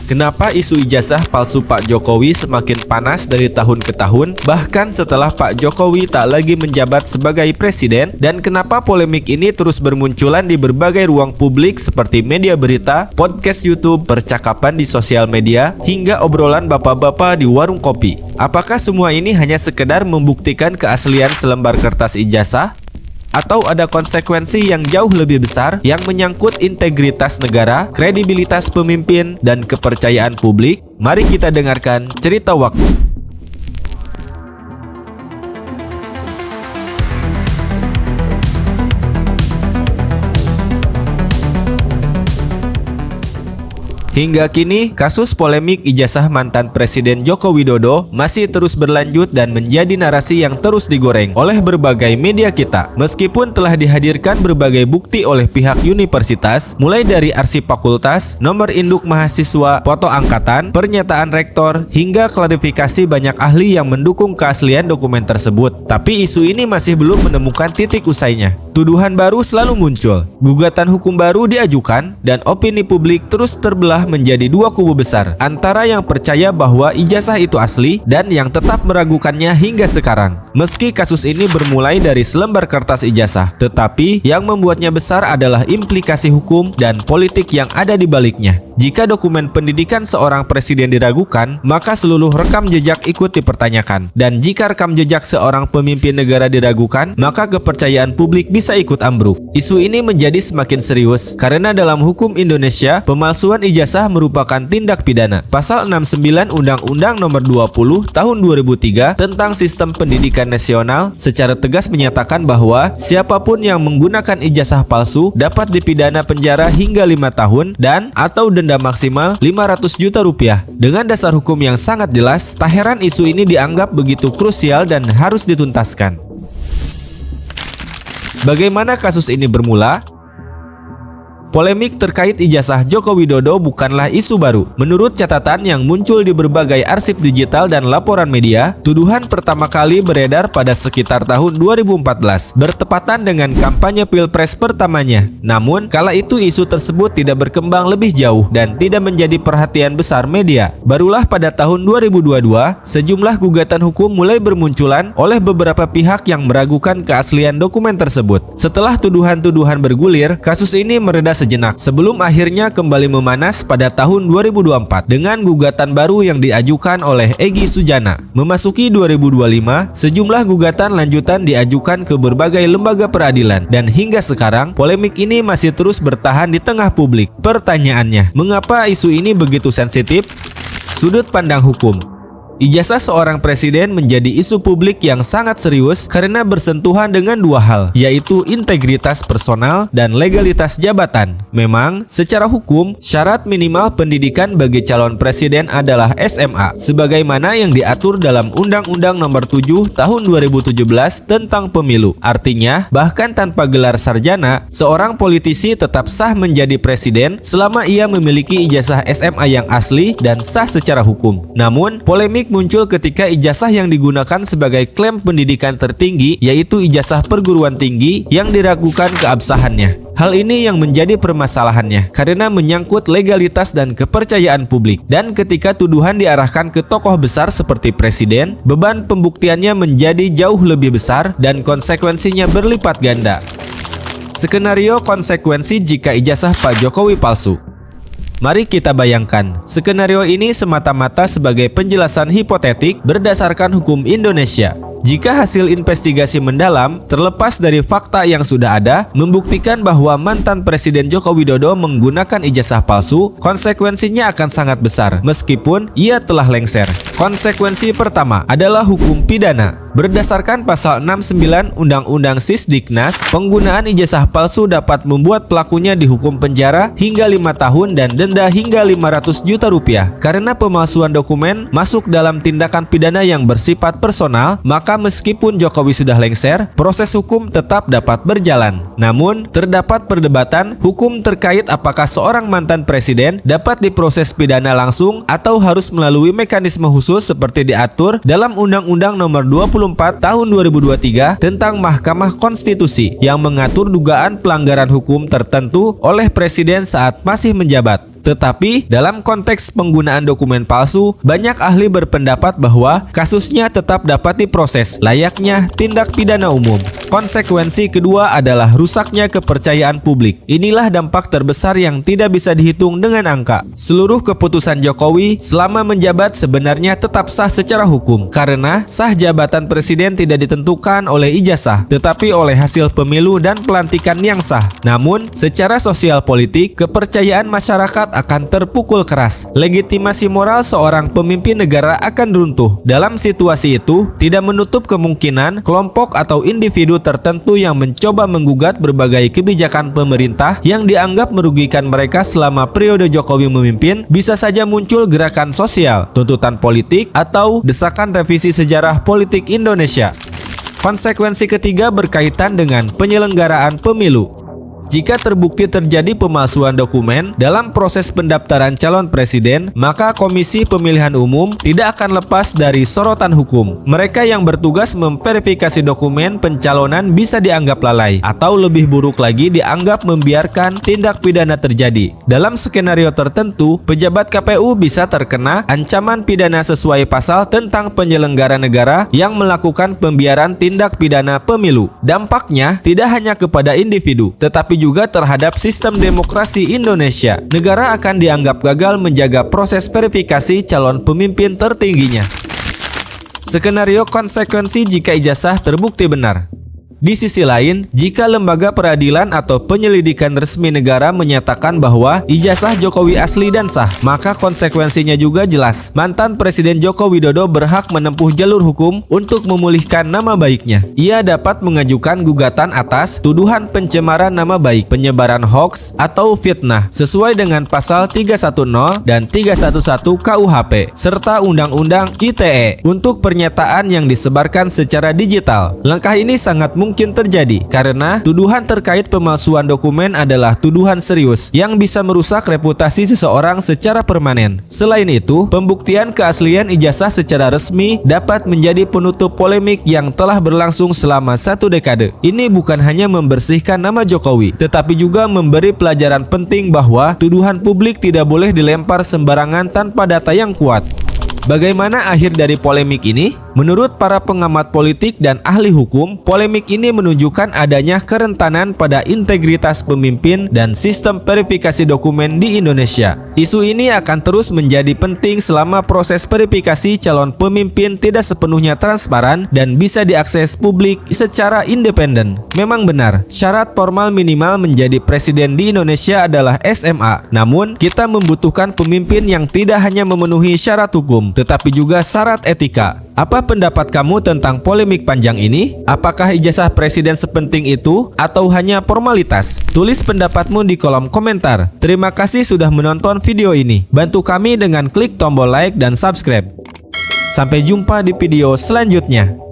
Kenapa isu ijazah palsu Pak Jokowi semakin panas dari tahun ke tahun, bahkan setelah Pak Jokowi tak lagi menjabat sebagai presiden? Dan kenapa polemik ini terus bermunculan di berbagai ruang publik seperti media berita, podcast YouTube, percakapan di sosial media, hingga obrolan bapak-bapak di warung kopi? Apakah semua ini hanya sekedar membuktikan keaslian selembar kertas ijazah? Atau ada konsekuensi yang jauh lebih besar yang menyangkut integritas negara, kredibilitas pemimpin, dan kepercayaan publik? Mari kita dengarkan cerita waktu. Hingga kini, kasus polemik ijazah mantan Presiden Joko Widodo masih terus berlanjut dan menjadi narasi yang terus digoreng oleh berbagai media kita. Meskipun telah dihadirkan berbagai bukti oleh pihak universitas, mulai dari arsip fakultas, nomor induk mahasiswa, foto angkatan, pernyataan rektor, hingga klarifikasi banyak ahli yang mendukung keaslian dokumen tersebut. Tapi isu ini masih belum menemukan titik usainya. Tuduhan baru selalu muncul, gugatan hukum baru diajukan, dan opini publik terus terbelah menjadi dua kubu besar, antara yang percaya bahwa ijazah itu asli dan yang tetap meragukannya hingga sekarang. Meski kasus ini bermulai dari selembar kertas ijazah, tetapi yang membuatnya besar adalah implikasi hukum dan politik yang ada di baliknya. Jika dokumen pendidikan seorang presiden diragukan, maka seluruh rekam jejak ikut dipertanyakan. Dan jika rekam jejak seorang pemimpin negara diragukan, maka kepercayaan publik bisa ikut ambruk. Isu ini menjadi semakin serius karena dalam hukum Indonesia, pemalsuan ijazah merupakan tindak pidana. Pasal 69 Undang-Undang Nomor 20 Tahun 2003 tentang Sistem Pendidikan Nasional secara tegas menyatakan bahwa siapapun yang menggunakan ijazah palsu dapat dipidana penjara hingga 5 tahun dan atau denda maksimal 500 juta rupiah. Dengan dasar hukum yang sangat jelas, tak heran isu ini dianggap begitu krusial dan harus dituntaskan. Bagaimana kasus ini bermula? Polemik terkait ijazah Joko Widodo bukanlah isu baru. Menurut catatan yang muncul di berbagai arsip digital dan laporan media, tuduhan pertama kali beredar pada sekitar tahun 2014, bertepatan dengan kampanye Pilpres pertamanya. Namun, kala itu isu tersebut tidak berkembang lebih jauh dan tidak menjadi perhatian besar media. Barulah pada tahun 2022, sejumlah gugatan hukum mulai bermunculan oleh beberapa pihak yang meragukan keaslian dokumen tersebut. Setelah tuduhan-tuduhan bergulir, kasus ini mereda sejenak sebelum akhirnya kembali memanas pada tahun 2024 dengan gugatan baru yang diajukan oleh Egy Sujana. Memasuki 2025, sejumlah gugatan lanjutan diajukan ke berbagai lembaga peradilan dan hingga sekarang polemik ini masih terus bertahan di tengah publik. Pertanyaannya, mengapa isu ini begitu sensitif? Sudut pandang hukum. Ijazah seorang presiden menjadi isu publik yang sangat serius karena bersentuhan dengan dua hal, yaitu integritas personal dan legalitas jabatan. Memang, secara hukum, syarat minimal pendidikan bagi calon presiden adalah SMA, sebagaimana yang diatur dalam Undang-Undang Nomor 7 Tahun 2017 tentang Pemilu. Artinya, bahkan tanpa gelar sarjana, seorang politisi tetap sah menjadi presiden selama ia memiliki ijazah SMA yang asli dan sah secara hukum. Namun, polemik muncul ketika ijazah yang digunakan sebagai klaim pendidikan tertinggi, yaitu ijazah perguruan tinggi, yang diragukan keabsahannya. Hal ini yang menjadi permasalahannya karena menyangkut legalitas dan kepercayaan publik. Dan ketika tuduhan diarahkan ke tokoh besar seperti presiden, beban pembuktiannya menjadi jauh lebih besar dan konsekuensinya berlipat ganda. Skenario konsekuensi jika ijazah Pak Jokowi palsu. Mari kita bayangkan, skenario ini semata-mata sebagai penjelasan hipotetik berdasarkan hukum Indonesia. Jika hasil investigasi mendalam, terlepas dari fakta yang sudah ada, membuktikan bahwa mantan Presiden Joko Widodo menggunakan ijazah palsu, konsekuensinya akan sangat besar, meskipun ia telah lengser. Konsekuensi pertama adalah hukum pidana. Berdasarkan pasal 69 Undang-Undang Sisdiknas, penggunaan ijazah palsu dapat membuat pelakunya dihukum penjara hingga 5 tahun dan denda hingga 500 juta rupiah. Karena pemalsuan dokumen masuk dalam tindakan pidana yang bersifat personal, maka meskipun Jokowi sudah lengser, proses hukum tetap dapat berjalan. Namun, terdapat perdebatan hukum terkait apakah seorang mantan presiden dapat diproses pidana langsung atau harus melalui mekanisme khusus seperti diatur dalam Undang-Undang Nomor 24 Tahun 2023 tentang Mahkamah Konstitusi yang mengatur dugaan pelanggaran hukum tertentu oleh presiden saat masih menjabat. Tetapi dalam konteks penggunaan dokumen palsu, banyak ahli berpendapat bahwa kasusnya tetap dapat diproses layaknya tindak pidana umum. Konsekuensi kedua adalah rusaknya kepercayaan publik. Inilah dampak terbesar yang tidak bisa dihitung dengan angka. Seluruh keputusan Jokowi selama menjabat sebenarnya tetap sah secara hukum, karena sah jabatan presiden tidak ditentukan oleh ijazah, tetapi oleh hasil pemilu dan pelantikan yang sah. Namun, secara sosial politik, kepercayaan masyarakat akan terpukul keras. Legitimasi moral seorang pemimpin negara akan runtuh. Dalam situasi itu, tidak menutup kemungkinan kelompok atau individu tertentu yang mencoba menggugat berbagai kebijakan pemerintah yang dianggap merugikan mereka selama periode Jokowi memimpin. Bisa saja muncul gerakan sosial, tuntutan politik, atau desakan revisi sejarah politik Indonesia. Konsekuensi ketiga berkaitan dengan penyelenggaraan pemilu. Jika terbukti terjadi pemalsuan dokumen dalam proses pendaftaran calon presiden, maka Komisi Pemilihan Umum tidak akan lepas dari sorotan hukum. Mereka yang bertugas memverifikasi dokumen pencalonan bisa dianggap lalai, atau lebih buruk lagi dianggap membiarkan tindak pidana terjadi. Dalam skenario tertentu, pejabat KPU bisa terkena ancaman pidana sesuai pasal tentang penyelenggara negara yang melakukan pembiaran tindak pidana pemilu. Dampaknya tidak hanya kepada individu, tetapi juga terhadap sistem demokrasi Indonesia. Negara akan dianggap gagal menjaga proses verifikasi calon pemimpin tertingginya. Skenario konsekuensi jika ijazah terbukti benar. Di sisi lain, jika lembaga peradilan atau penyelidikan resmi negara menyatakan bahwa ijazah Jokowi asli dan sah, maka konsekuensinya juga jelas. Mantan Presiden Joko Widodo berhak menempuh jalur hukum untuk memulihkan nama baiknya. Ia dapat mengajukan gugatan atas tuduhan pencemaran nama baik, penyebaran hoaks, atau fitnah sesuai dengan pasal 310 dan 311 KUHP serta Undang-Undang ITE untuk pernyataan yang disebarkan secara digital. Langkah ini sangat mungkin terjadi karena tuduhan terkait pemalsuan dokumen adalah tuduhan serius yang bisa merusak reputasi seseorang secara permanen. Selain itu, pembuktian keaslian ijazah secara resmi dapat menjadi penutup polemik yang telah berlangsung selama 1 dekade. Ini bukan hanya membersihkan nama Jokowi, tetapi juga memberi pelajaran penting bahwa tuduhan publik tidak boleh dilempar sembarangan tanpa data yang kuat. Bagaimana akhir dari polemik ini? Menurut para pengamat politik dan ahli hukum, polemik ini menunjukkan adanya kerentanan pada integritas pemimpin dan sistem verifikasi dokumen di Indonesia. Isu ini akan terus menjadi penting selama proses verifikasi calon pemimpin tidak sepenuhnya transparan dan bisa diakses publik secara independen. Memang benar, syarat formal minimal menjadi presiden di Indonesia adalah SMA. Namun, kita membutuhkan pemimpin yang tidak hanya memenuhi syarat hukum, tetapi juga syarat etika. Apa pendapat kamu tentang polemik panjang ini? Apakah ijazah presiden sepenting itu atau hanya formalitas? Tulis pendapatmu di kolom komentar. Terima kasih sudah menonton video ini. Bantu kami dengan klik tombol like dan subscribe. Sampai jumpa di video selanjutnya.